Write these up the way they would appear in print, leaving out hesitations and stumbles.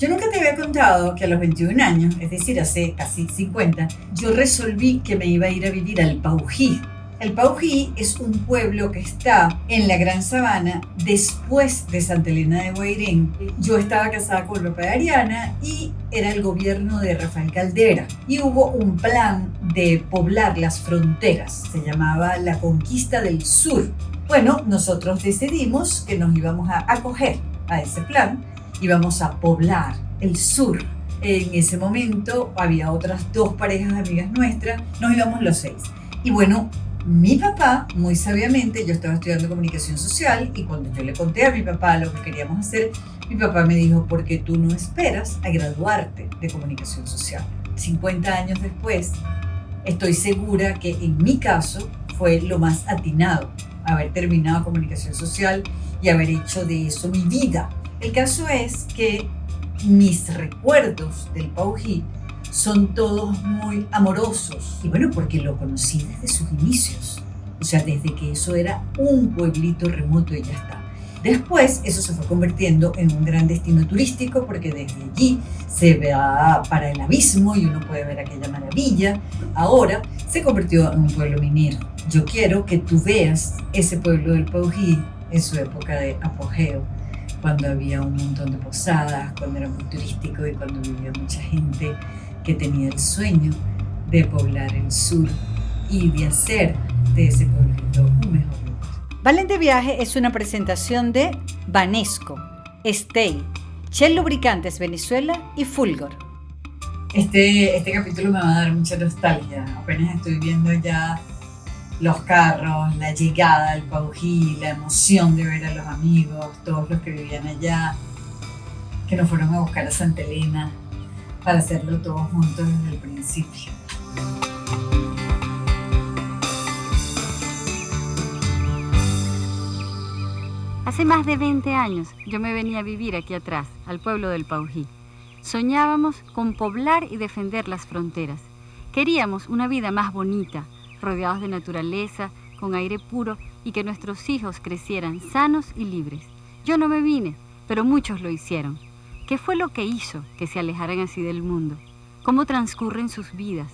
Yo nunca te había contado que a los 21 años, es decir, hace casi 50, yo resolví que me iba a ir a vivir al Paují. El Paují es un pueblo que está en la Gran Sabana después de Santa Elena de Guairén. Yo estaba casada con el papá de Ariana y era el gobierno de Rafael Caldera. Y hubo un plan de poblar las fronteras, se llamaba la Conquista del Sur. Bueno, nosotros decidimos que nos íbamos a acoger a ese plan. Íbamos a poblar el sur. En ese momento había otras 2 parejas de amigas nuestras, nos íbamos los 6. Y bueno, mi papá, muy sabiamente, yo estaba estudiando comunicación social y cuando yo le conté a mi papá lo que queríamos hacer, mi papá me dijo, ¿por qué tú no esperas a graduarte de comunicación social? 50 años después, estoy segura que en mi caso fue lo más atinado haber terminado comunicación social y haber hecho de eso mi vida. El caso es que mis recuerdos del Paují son todos muy amorosos. Y bueno, porque lo conocí desde sus inicios. O sea, desde que eso era un pueblito remoto y ya está. Después, eso se fue convirtiendo en un gran destino turístico porque desde allí se va para el abismo y uno puede ver aquella maravilla. Ahora se convirtió en un pueblo minero. Yo quiero que tú veas ese pueblo del Paují en su época de apogeo, cuando había un montón de posadas, cuando era muy turístico y cuando vivía mucha gente que tenía el sueño de poblar el sur y de hacer de ese pueblito un mejor lugar. Valen de Viaje es una presentación de Banesco, Stay, Shell Lubricantes Venezuela y Fulgor. Este capítulo me va a dar mucha nostalgia. Apenas estoy viendo ya los carros, la llegada al Paují, la emoción de ver a los amigos, todos los que vivían allá, que nos fueron a buscar a Santa Elena para hacerlo todos juntos desde el principio. Hace más de 20 años yo me venía a vivir aquí atrás, al pueblo del Paují. Soñábamos con poblar y defender las fronteras. Queríamos una vida más bonita, rodeados de naturaleza, con aire puro y que nuestros hijos crecieran sanos y libres. Yo no me vine, pero muchos lo hicieron. ¿Qué fue lo que hizo que se alejaran así del mundo? ¿Cómo transcurren sus vidas?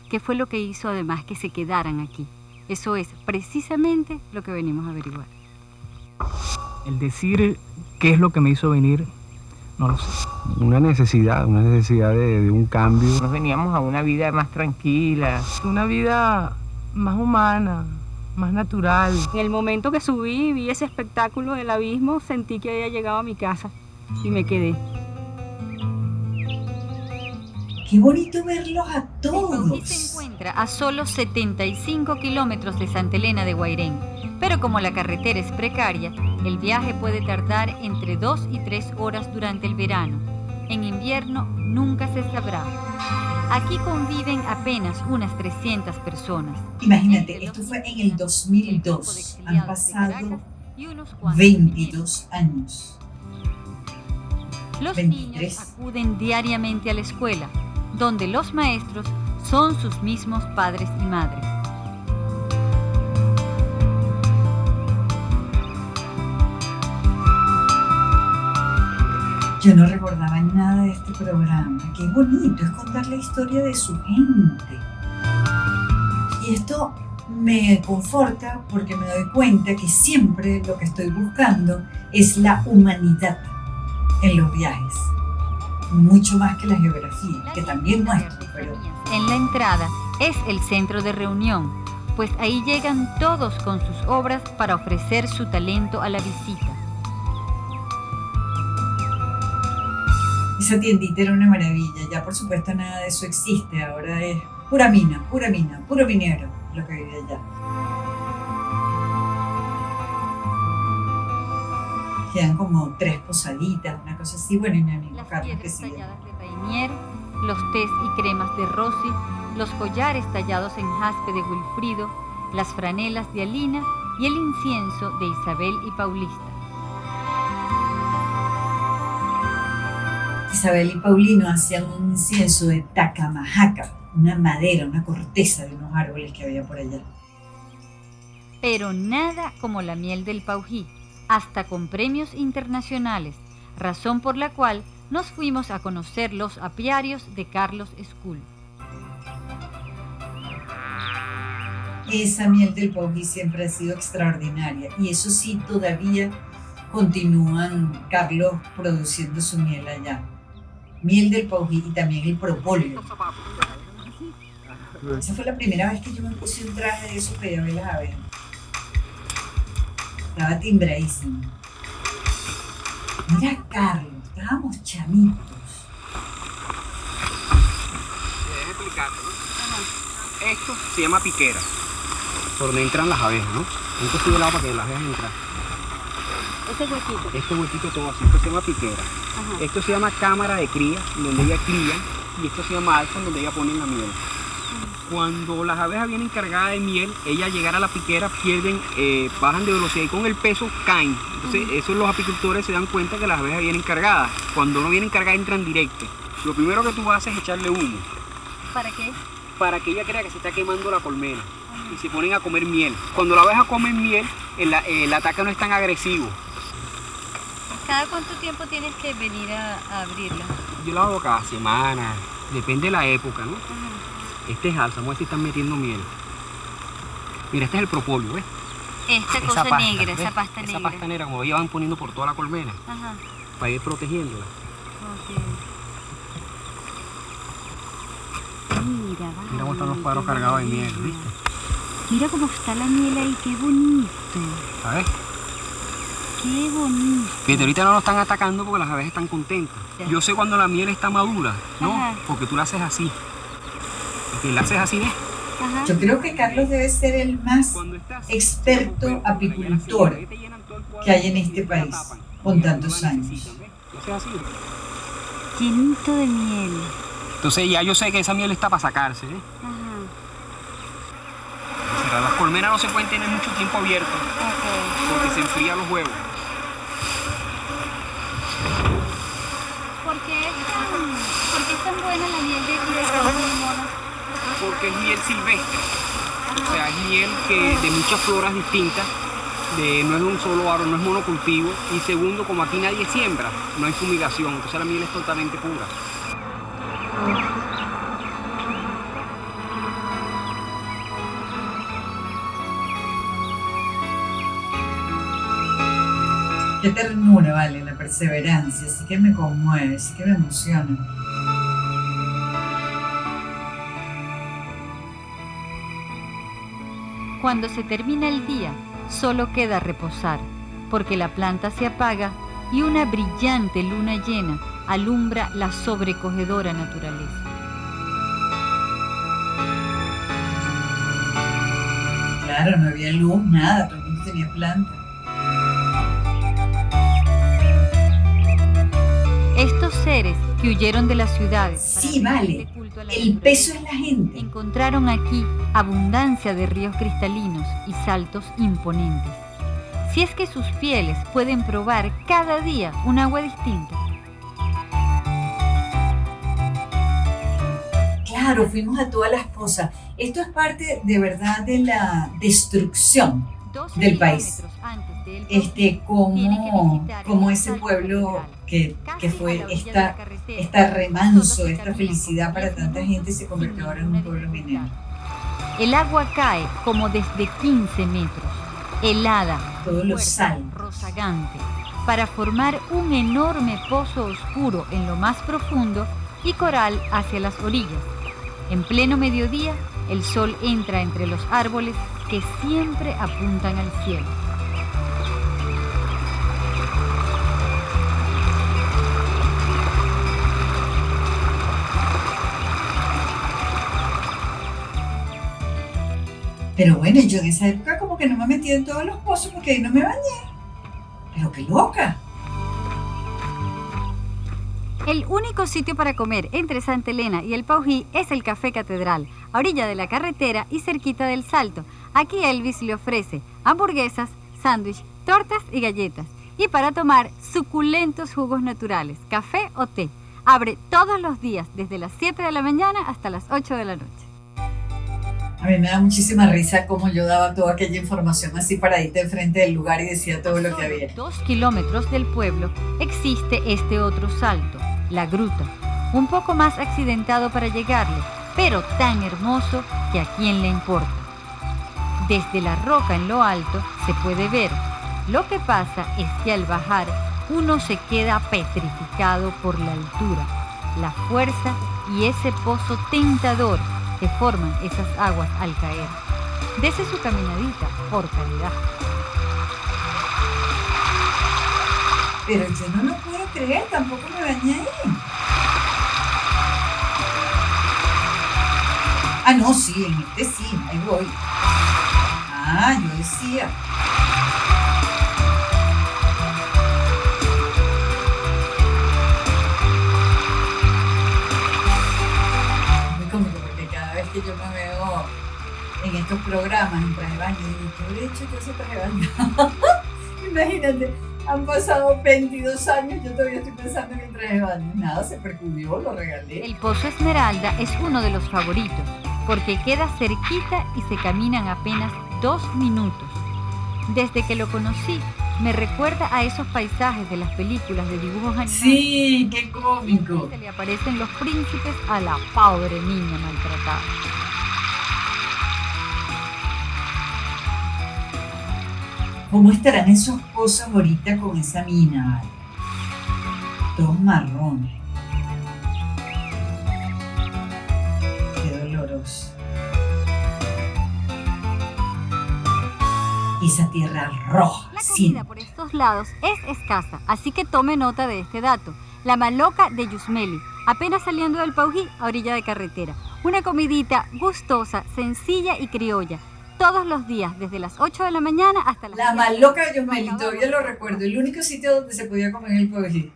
¿Qué fue lo que hizo además que se quedaran aquí? Eso es precisamente lo que venimos a averiguar. El decir qué es lo que me hizo venir, no lo sé. Una necesidad de un cambio. Nos veníamos a una vida más tranquila. Una vida más humana, más natural. En el momento que subí y vi ese espectáculo del abismo, sentí que había llegado a mi casa y me quedé. ¡Qué bonito verlos a todos! El Paují se encuentra a solo 75 kilómetros de Santa Elena de Guairén, pero como la carretera es precaria, el viaje puede tardar entre 2 y 3 horas durante el verano. En invierno nunca se sabrá. Aquí conviven apenas unas 300 personas. Imagínate, esto fue en el 2002. Han pasado 22 años. Los 23. niños acuden diariamente a la escuela, donde los maestros son sus mismos padres y madres. Yo no recordaba nada de este programa. Qué bonito es contar la historia de su gente. Y esto me conforta porque me doy cuenta que siempre lo que estoy buscando es la humanidad en los viajes. Mucho más que la geografía, que también muestro, pero... En la entrada es el centro de reunión, pues ahí llegan todos con sus obras para ofrecer su talento a la visita. Esa tiendita era una maravilla. Ya por supuesto nada de eso existe. Ahora es pura mina, puro minero lo que vive allá. Quedan como 3 posaditas, una cosa así. Bueno, y mi amigo Las Carlos que piedras sigue. talladas de Rainier, los tés y cremas de Rossi, los collares tallados en jaspe de Wilfrido, las franelas de Alina y el incienso de Isabel y Paulista. Isabel y Paulino hacían un incienso de tacamajaca, una madera, una corteza de unos árboles que había por allá. Pero nada como la miel del Paují, hasta con premios internacionales, razón por la cual nos fuimos a conocer los apiarios de Carlos Escul. Esa miel del Paují siempre ha sido extraordinaria y eso sí, todavía continúan Carlos produciendo su miel allá. Miel del Paují y también el propóleo. Esa fue la primera vez que yo me puse un traje de esos para ir a ver las abejas. Estaba timbradísimo. Mira, Carlos, estábamos chamitos. Déjame explicarte, ¿no? Esto se llama piquera, por donde entran las abejas, ¿no? Esto estoy de lado para que las abejas entren. Ese huequito. Este huequito todo así, esto se llama piquera. Ajá. Esto se llama cámara de cría, donde ellas crían, y esto se llama alfa, donde ellas ponen la miel. Cuando las abejas vienen cargadas de miel, ellas llegar a la piquera pierden, bajan de velocidad y con el peso caen. Entonces, eso los apicultores se dan cuenta que las abejas vienen cargadas. Cuando no vienen cargadas, entran directo. Lo primero que tú haces es echarle humo, ¿Para qué? para que ella crea que se está quemando la colmena. Y se ponen a comer miel. Cuando la abeja come miel, el ataque no es tan agresivo. ¿Cada cuánto tiempo tienes que venir a abrirla? Yo lo hago cada semana, depende de la época, ¿no? Este es alza, vamos a ver si están metiendo miel. Mira, este es el propóleo, ¿ves? Esta Esa cosa pasta, negra, ¿ves? esa pasta negra. Esa pasta negra, como ellos van poniendo por toda la colmena, Ajá, para ir protegiéndola. ok. Mira, vale. Mira cómo están los cuadros cargados de miel, ¿viste? Mira cómo está la miel ahí, qué bonito. ¿Sabes? Qué bonito. Fíjate, ahorita no nos están atacando porque las abejas están contentas. Yo sé cuando la miel está madura, ¿no? Ajá. Porque tú la haces así. Porque la haces así, ¿ves? Ajá. Yo creo que Carlos debe ser el más Cuando está así, experto apicultor ahí te llenan todo el cuadro que hay en y este ellos la país, tapan. con Ellos no tantos la años. necesitan, ¿ves? Lo haces así. Llenito de miel. Entonces ya yo sé que esa miel está para sacarse, ¿eh? Ajá, Las colmenas no se pueden tener mucho tiempo abiertas ok. porque se enfrían los huevos. ¿Por qué es tan buena la miel de aquí de Paují, Mona? Porque es miel silvestre. O sea, es miel de muchas floras distintas. No es de un solo árbol, no es monocultivo. Y segundo, como aquí nadie siembra, no hay fumigación. Entonces la miel es totalmente pura. Qué ternura, vale, la perseverancia, sí que me conmueve, sí que me emociona. Cuando se termina el día, solo queda reposar, porque la planta se apaga y una brillante luna llena alumbra la sobrecogedora naturaleza. Claro, no había luz, nada, todo el mundo tenía planta. Estos seres que huyeron de las ciudades Sí, para vale, rendirle culto a la el naturaleza, peso es la gente. encontraron aquí abundancia de ríos cristalinos y saltos imponentes. Si es que sus pieles pueden probar cada día un agua distinta. Claro, fuimos a todas las cosas. Esto es parte de verdad de la destrucción 12 del país. kilómetros antes de El Paují, tienen que Como visitar ese el pueblo Salto que casi fue a la orilla de esta la carretera. remanso, Solo se esta camina felicidad por para 10 tanta minutos gente y se convirtió sin ahora en un ninguna pueblo dificultad. minero. El agua cae como desde 15 metros, helada, Todo lo fuerte, sal. rozagante, para formar un enorme pozo oscuro en lo más profundo y coral hacia las orillas. En pleno mediodía, el sol entra entre los árboles que siempre apuntan al cielo. Pero bueno, yo en esa época como que no me metí en todos los pozos porque ahí no me bañé. Pero qué loca. El único sitio para comer entre Santa Elena y el Paují es el Café Catedral, a orilla de la carretera y cerquita del Salto. Aquí Elvis le ofrece hamburguesas, sándwich, tortas y galletas. Y para tomar, suculentos jugos naturales, café o té. Abre todos los días, desde las 7 de la mañana hasta las 8 de la noche. A mí me da muchísima risa cómo yo daba toda aquella información así paradita enfrente del lugar y decía todo lo que había. 2 kilómetros del pueblo existe este otro salto, la gruta, un poco más accidentado para llegarle, pero tan hermoso que a quién le importa. Desde la roca en lo alto se puede ver. Lo que pasa es que al bajar uno se queda petrificado por la altura, la fuerza y ese pozo tentador que forman esas aguas al caer. Dese su caminadita, por caridad. Pero yo no lo puedo creer, tampoco me bañé ahí. Ah, no, sí, en este sí, ahí voy. Ah, yo decía. Es muy cómico porque cada vez que yo me veo en estos programas en traje de baño, digo, ¿qué habré hecho yo ese traje de baño? Imagínate, han pasado 22 años, yo todavía estoy pensando en el traje de baño. Nada, se percudió, lo regalé. El Pozo Esmeralda es uno de los favoritos, porque queda cerquita y se caminan apenas 2 minutos. Desde que lo conocí, me recuerda a esos paisajes de las películas de dibujos animados. Sí, qué cómico. Se le aparecen los príncipes a la pobre niña maltratada. ¿Cómo estarán esos pozos ahorita con esa mina? Todos marrones. Qué doloroso. Y esa tierra roja. La sí. comida por estos lados es escasa, así que tome nota de este dato. La maloca de Yusmeli, apenas saliendo del Paují a orilla de carretera. Una comidita gustosa, sencilla y criolla. Todos los días, desde las 8 de la mañana hasta las La 10. maloca de Yosmeli, todavía lo recuerdo. El único sitio donde se podía comer en el Paují.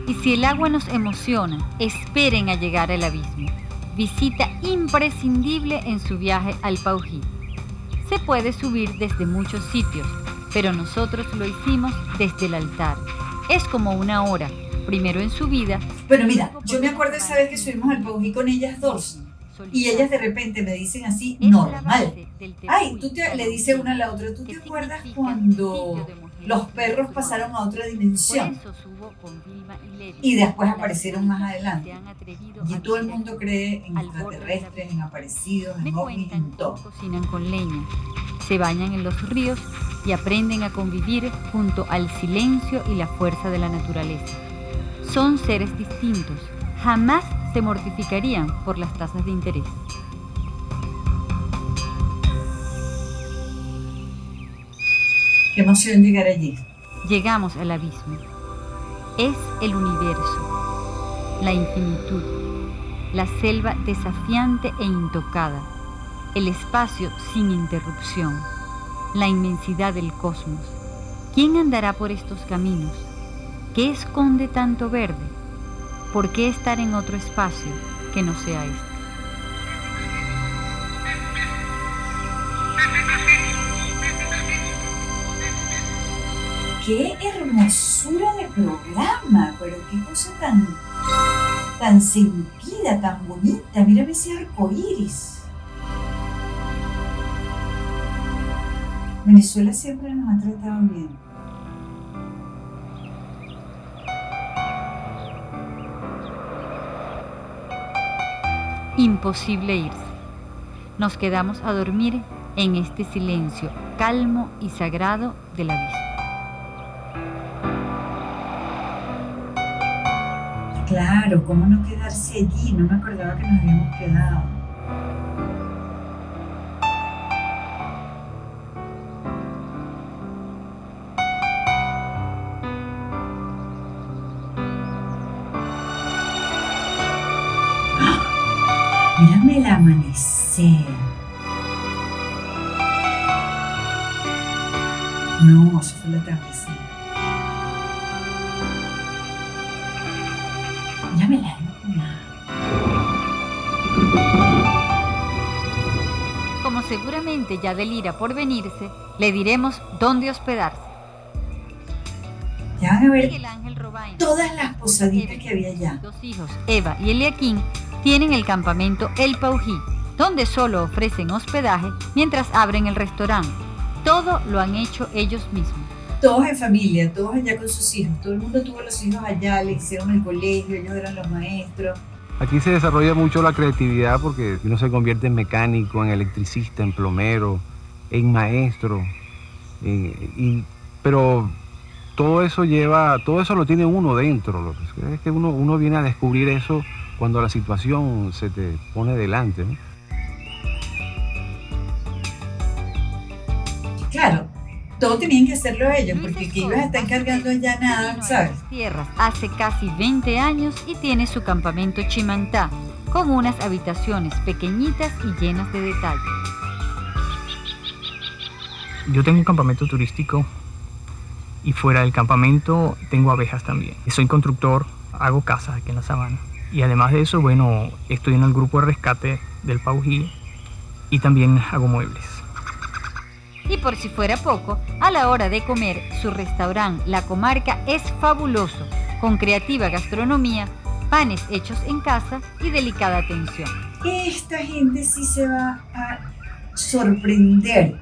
Y si el agua nos emociona, esperen a llegar al abismo. Visita imprescindible en su viaje al Paují. Se puede subir desde muchos sitios, pero nosotros lo hicimos desde el altar. Es como 1 hora, primero en subida. Bueno, mira, yo me acuerdo esa vez que subimos al Paují con ellas dos. Y ellas de repente me dicen así, normal. Ay, le dice una a la otra, ¿tú te acuerdas cuando los perros pasaron a otra dimensión? Y después aparecieron más adelante. Y todo el mundo cree en extraterrestres, en aparecidos, en ovnis, en todo. Cocinan con leña, se bañan en los ríos y aprenden a convivir junto al silencio y la fuerza de la naturaleza. Son seres distintos, jamás se mortificarían por las tasas de interés. Qué emoción llegar allí. Llegamos al abismo. Es el universo, la infinitud, la selva desafiante e intocada, el espacio sin interrupción, la inmensidad del cosmos. ¿Quién andará por estos caminos? ¿Qué esconde tanto verde? ¿Por qué estar en otro espacio que no sea este? ¡Qué hermosura de programa! Pero qué cosa tan sentida, tan bonita. Mírame ese arco iris. Venezuela siempre nos ha tratado bien. Imposible irse. Nos quedamos a dormir en este silencio calmo y sagrado del abismo. Claro, ¿cómo no quedarse allí? No me acordaba que nos habíamos quedado. Mírame el amanecer. No, eso fue la tardecita. Mírame la luna. Como seguramente ya delira por venirse, le diremos dónde hospedarse. Ya van a ver Miguel Ángel Robaina, todas las posaditas que había allá. 2 hijos, Eva y Eliaquín, tienen el campamento El Paují, donde solo ofrecen hospedaje mientras abren el restaurante. todo lo han hecho ellos mismos. Todos en familia, todos allá con sus hijos, todo el mundo tuvo los hijos allá, le hicieron el colegio, ellos eran los maestros. Aquí se desarrolla mucho la creatividad porque uno se convierte en mecánico, en electricista, en plomero, en maestro, pero todo eso lo tiene uno dentro. Lo que es que uno viene a descubrir eso cuando la situación se te pone delante, ¿no? Claro, todo tenían que hacerlo ellos, Luis porque que Escobar ibas a estar encargando allá nada, vino a ¿sabes? estas tierras hace casi 20 años y tiene su campamento Chimantá, con unas habitaciones pequeñitas y llenas de detalles. Yo tengo un campamento turístico y fuera del campamento tengo abejas también. Soy constructor, hago casas aquí en la sabana. Y además de eso, bueno, estoy en el grupo de rescate del Paují y también hago muebles. Y por si fuera poco, a la hora de comer, su restaurante La Comarca es fabuloso, con creativa gastronomía, panes hechos en casa y delicada atención. Esta gente sí se va a sorprender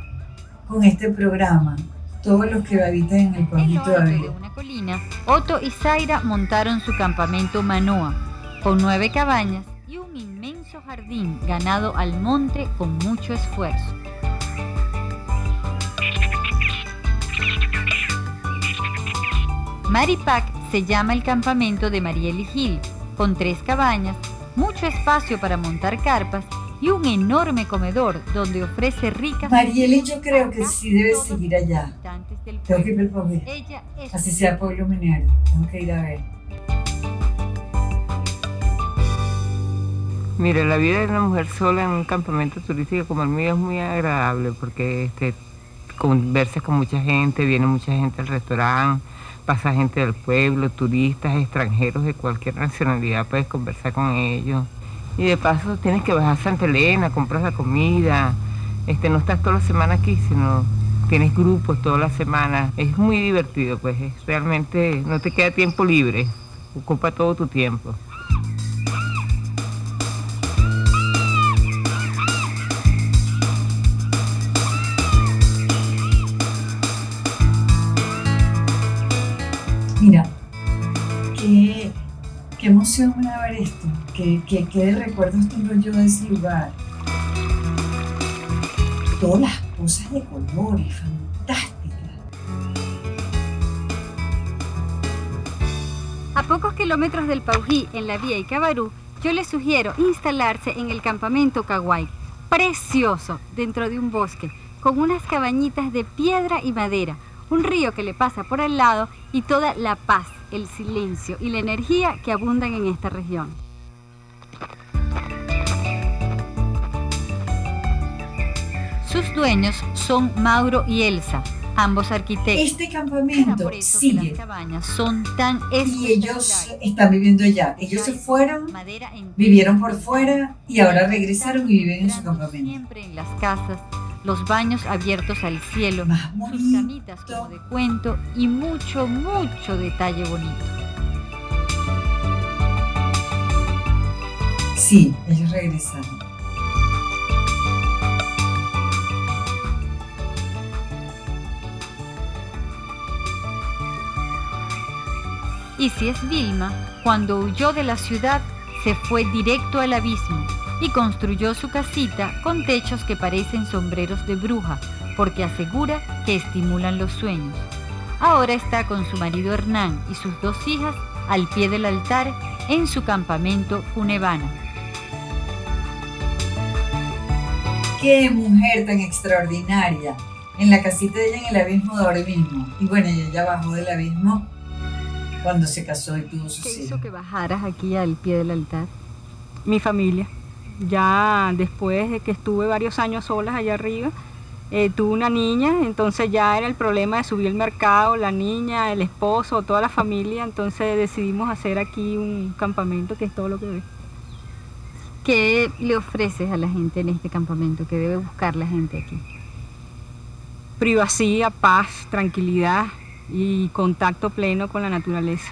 con este programa, todos los que habitan en el En lo pueblito alto de de Ávila. una colina, Otto y Zaira montaron su campamento Manoa, con 9 cabañas y un inmenso jardín ganado al monte con mucho esfuerzo. Maripac se llama el campamento de Marieli Gil, con 3 cabañas, mucho espacio para montar carpas y un enorme comedor donde ofrece ricas... Marieli, yo creo que sí debe todos seguir los allá. habitantes del Tengo que ir pueblo. al Paují, Ella es así sea pueblo minero, tengo que ir a ver. Mira, la vida de una mujer sola en un campamento turístico como el mío es muy agradable porque conversas con mucha gente, viene mucha gente al restaurante, pasa gente del pueblo, turistas, extranjeros de cualquier nacionalidad, puedes conversar con ellos. Y de paso tienes que bajar a Santa Elena, compras la comida, no estás toda la semana aquí, sino tienes grupos toda la semana. Es muy divertido, pues realmente no te queda tiempo libre, ocupa todo tu tiempo. Mira, qué emoción me da ver esto, qué de recuerdos tengo yo de ese lugar. Todas las cosas de colores, fantásticas. A pocos kilómetros del Paují, en la vía Icabarú, yo les sugiero instalarse en el campamento Caguay, precioso, dentro de un bosque, con unas cabañitas de piedra y madera, un río que le pasa por al lado y toda la paz, el silencio y la energía que abundan en esta región. Sus dueños son Mauro y Elsa, ambos arquitectos. Este Era campamento por eso que sigue las cabañas son tan y ellos espectaculares. están viviendo allá. Ellos se fueron, Madera entera, vivieron por fuera y ahora regresaron y viven en su entrando campamento. siempre en las casas, los baños abiertos al cielo, Más sus bonito. camitas como de cuento y mucho, mucho detalle bonito. Sí, ellos regresaron. Y si es Vilma, cuando huyó de la ciudad, se fue directo al abismo y construyó su casita con techos que parecen sombreros de bruja, porque asegura que estimulan los sueños. Ahora está con su marido Hernán y sus 2 hijas al pie del altar en su campamento Cunevana. Qué mujer tan extraordinaria. En la casita de ella en el abismo de ahora mismo. Y bueno, ella bajó del abismo cuando se casó y tuvo sus ¿Qué hizo hijos. que bajaras aquí al pie del altar? Mi familia. Ya después de que estuve varios años solas allá arriba, tuve una niña, entonces ya era el problema de subir el mercado, la niña, el esposo, toda la familia, entonces decidimos hacer aquí un campamento, que es todo lo que ves. ¿Qué le ofreces a la gente en este campamento? ¿Qué debe buscar la gente aquí? Privacidad, paz, tranquilidad y contacto pleno con la naturaleza.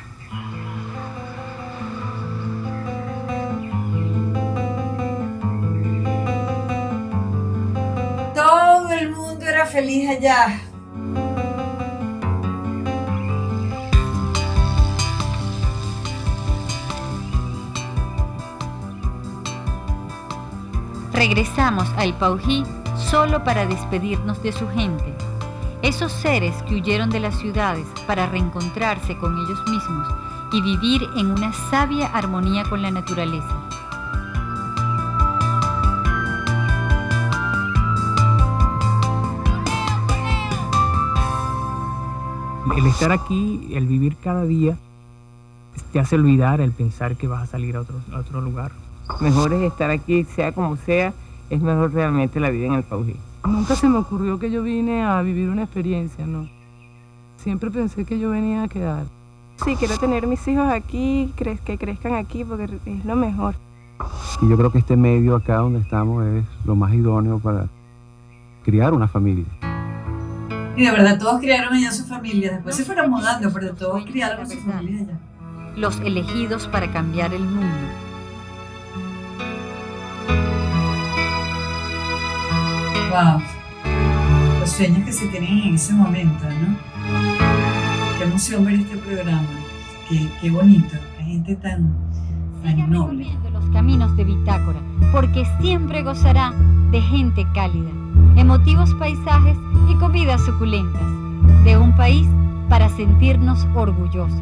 Todo el mundo era feliz allá. Regresamos a El Paují solo para despedirnos de su gente. Esos seres que huyeron de las ciudades para reencontrarse con ellos mismos y vivir en una sabia armonía con la naturaleza. El estar aquí, el vivir cada día, te hace olvidar el pensar que vas a salir a otro lugar. Mejor es estar aquí, sea como sea, es mejor realmente la vida en El Paují. Nunca se me ocurrió que yo vine a vivir una experiencia, no. Siempre pensé que yo venía a quedar. Sí, quiero tener mis hijos aquí, que crezcan aquí, porque es lo mejor. Y yo creo que este medio acá donde estamos es lo más idóneo para criar una familia. Y de verdad, todos criaron allá su familia. Después se fueron mudando, pero todos criaron a su familia allá. Los elegidos para cambiar el mundo. Wow. Los sueños que se tienen en ese momento, ¿no? Qué emoción ver este programa. Qué bonito. Hay gente tan noble. Recorriendo los caminos de Bitácora, porque siempre gozará de gente cálida, emotivos paisajes y comidas suculentas, de un país para sentirnos orgullosos.